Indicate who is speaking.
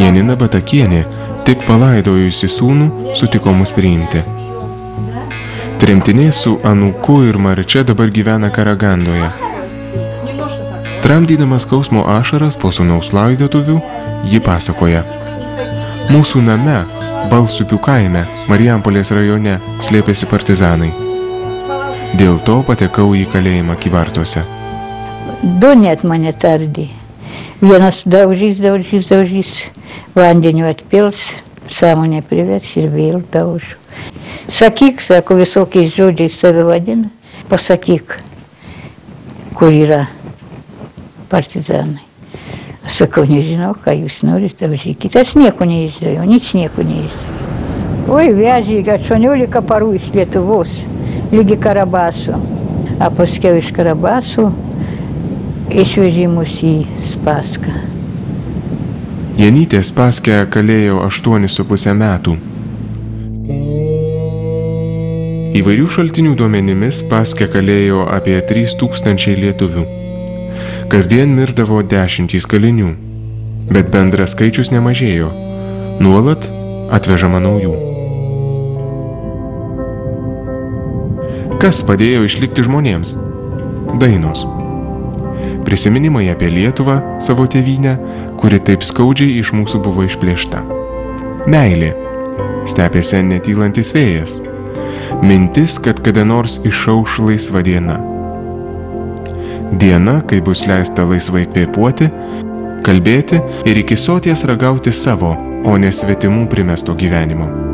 Speaker 1: Janina Batakienė, tik palaidojusi sūnų, sutiko mus priimti. Tremtiniai su anūku ir Marčia dabar gyvena Karagandoje. Tramdydamas skausmo ašaras po sūnaus laidotuvių, ji pasakoja. Mūsų name, Balsupių kaime, Marijampolės rajone, slėpėsi partizanai. Dėl to patekau į kalėjimą Kybartuose.
Speaker 2: Du net mane tardė. Vienas daužys, vandeniu atpils, sąmonę privers ir vėl daužu. Sakyk, sako, visokiais žodžiais save vadina, pasakyk, kur yra partizanai. Sakau, nežinau, ką jūs norite, daužykit. Aš nieko neišdėjau, nieko neišdėjau. Oi, vežė 18 parų iš Lietuvos, lygi Karabaso. A paskiau iš Karabaso išvežė mus į Spaską.
Speaker 1: Janytė Spaske kalėjo 8,5 metų. Įvairių šaltinių duomenimis Spaske kalėjo apie 3000 lietuvių. Kasdien mirdavo 10 kalinių, bet bendras skaičius nemažėjo. Nuolat atvežama naujų. Kas padėjo išlikti žmonėms? Dainos. Prisiminimai apie Lietuvą, savo tėvynę, kuri taip skaudžiai iš mūsų buvo išplėšta. Meilė. Stepėse netylantis vėjas. Mintis, kad kada nors išauš laisva diena. Diena, kai bus leista laisvai kvėpuoti, kalbėti ir iki soties ragauti savo, o ne svetimų primesto gyvenimo.